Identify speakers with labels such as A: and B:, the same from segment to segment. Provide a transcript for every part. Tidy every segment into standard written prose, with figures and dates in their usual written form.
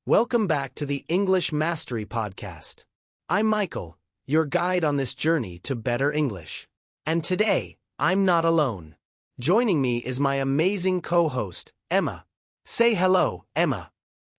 A: Welcome back to the English Mastery Podcast. I'm Michael, your guide on this journey to better English. And today, I'm not alone. Joining me is my amazing co-host, Emma. Say hello, Emma.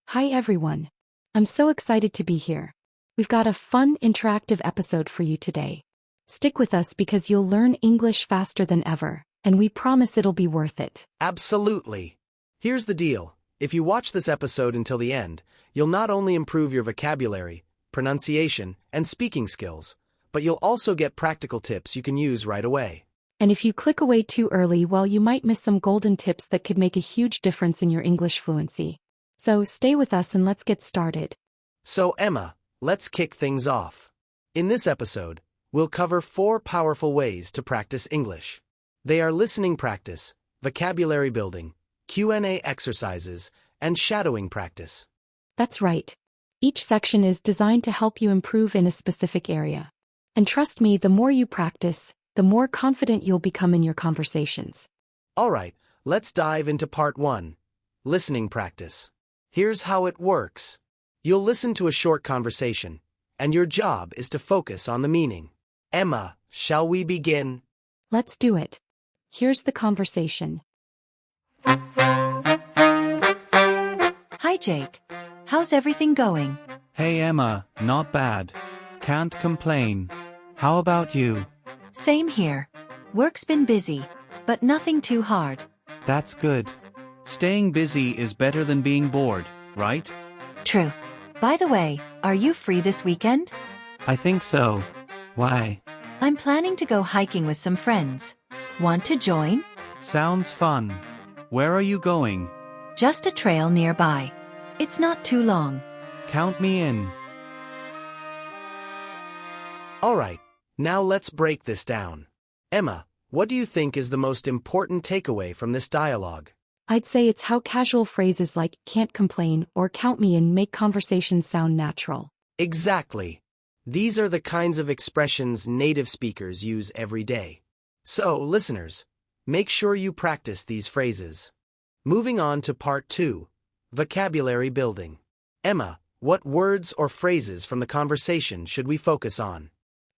B: Hi everyone. I'm so excited to be here. We've got a fun, interactive episode for you today. Stick with us because you'll learn English faster than ever, and we promise it'll be worth it.
A: Absolutely. Here's the deal. If you watch this episode until the end, you'll not only improve your vocabulary, pronunciation, and speaking skills, but you'll also get practical tips you can use right away.
B: And if you click away too early, well, you might miss some golden tips that could make a huge difference in your English fluency. So stay with us and let's get started.
A: So Emma, let's kick things off. In this episode, we'll cover 4 powerful ways to practice English. They are listening practice, vocabulary building, Q&A exercises, and shadowing practice.
B: That's right. Each section is designed to help you improve in a specific area. And trust me, the more you practice, the more confident you'll become in your conversations.
A: Alright, let's dive into part 1, listening practice. Here's how it works. You'll listen to a short conversation, and your job is to focus on the meaning. Emma, shall we begin?
B: Let's do it. Here's the conversation.
C: Hi Jake. How's everything going?
D: Hey Emma, not bad. Can't complain. How about you?
C: Same here. Work's been busy, but nothing too hard.
D: That's good. Staying busy is better than being bored, right?
C: True. By the way, are you free this weekend?
D: I think so. Why?
C: I'm planning to go hiking with some friends. Want to join?
D: Sounds fun. Where are you going?
C: Just a trail nearby. It's not too long.
D: Count me in.
A: Alright, now let's break this down. Emma, what do you think is the most important takeaway from this dialogue?
B: I'd say it's how casual phrases like can't complain or count me in make conversations sound natural.
A: Exactly. These are the kinds of expressions native speakers use every day. So, listeners, make sure you practice these phrases. Moving on to part 2, vocabulary building. Emma, what words or phrases from the conversation should we focus on?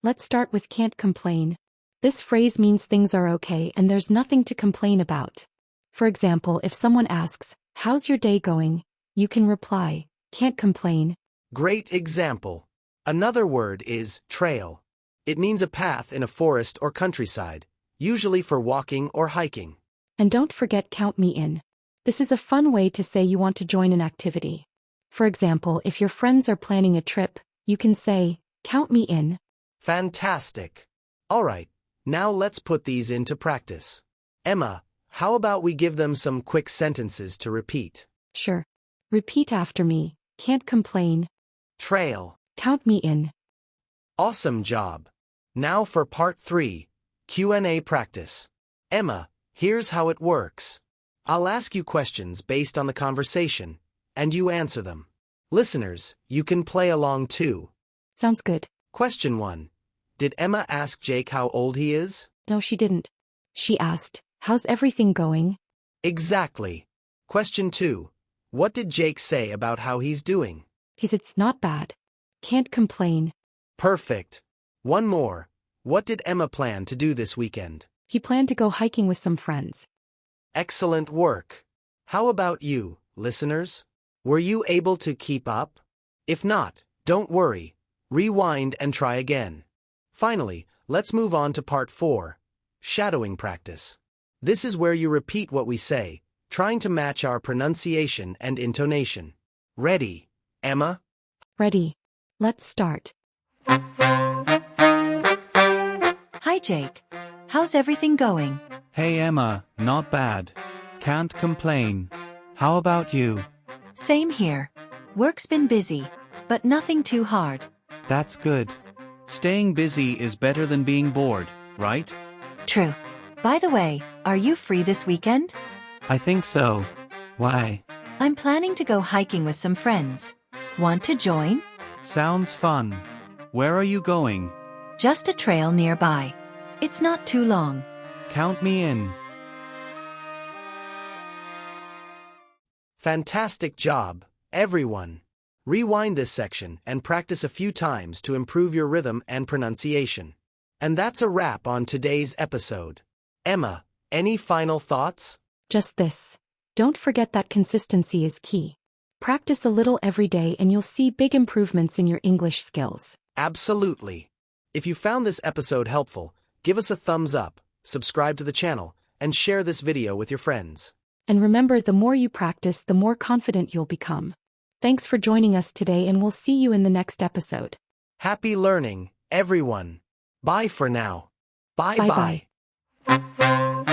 B: Let's start with can't complain. This phrase means things are okay and there's nothing to complain about. For example, if someone asks, "How's your day going?" you can reply, "Can't complain."
A: Great example. Another word is trail. It means a path in a forest or countryside, usually for walking or hiking.
B: And don't forget count me in. This is a fun way to say you want to join an activity. For example, if your friends are planning a trip, you can say, "Count me in."
A: Fantastic. Alright, now let's put these into practice. Emma, how about we give them some quick sentences to repeat?
B: Sure. Repeat after me. Can't complain.
A: Trail.
B: Count me in.
A: Awesome job. Now for part 3, Q&A practice. Emma, here's how it works. I'll ask you questions based on the conversation, and you answer them. Listeners, you can play along too.
B: Sounds good.
A: Question 1. Did Emma ask Jake how old he is?
B: No, she didn't. She asked, "How's everything going?"
A: Exactly. Question 2. What did Jake say about how he's doing?
B: He said, "Not bad. Can't complain."
A: Perfect. One more. What did Emma plan to do this weekend?
B: He planned to go hiking with some friends.
A: Excellent work. How about you, listeners? Were you able to keep up? If not, don't worry. Rewind and try again. Finally, let's move on to part 4, shadowing practice. This is where you repeat what we say, trying to match our pronunciation and intonation. Ready, Emma?
B: Ready. Let's start.
C: Hi Jake. How's everything going?
D: Hey Emma, not bad. Can't complain. How about you?
C: Same here. Work's been busy, but nothing too hard.
D: That's good. Staying busy is better than being bored, right?
C: True. By the way, are you free this weekend?
D: I think so. Why?
C: I'm planning to go hiking with some friends. Want to join?
D: Sounds fun. Where are you going?
C: Just a trail nearby. It's not too long.
D: Count me in.
A: Fantastic job, everyone. Rewind this section and practice a few times to improve your rhythm and pronunciation. And that's a wrap on today's episode. Emma, any final thoughts?
B: Just this. Don't forget that consistency is key. Practice a little every day and you'll see big improvements in your English skills.
A: Absolutely. If you found this episode helpful, give us a thumbs up, subscribe to the channel, and share this video with your friends.
B: And remember, the more you practice, the more confident you'll become. Thanks for joining us today, and we'll see you in the next episode.
A: Happy learning, everyone. Bye for now. Bye-bye.
B: Bye-bye.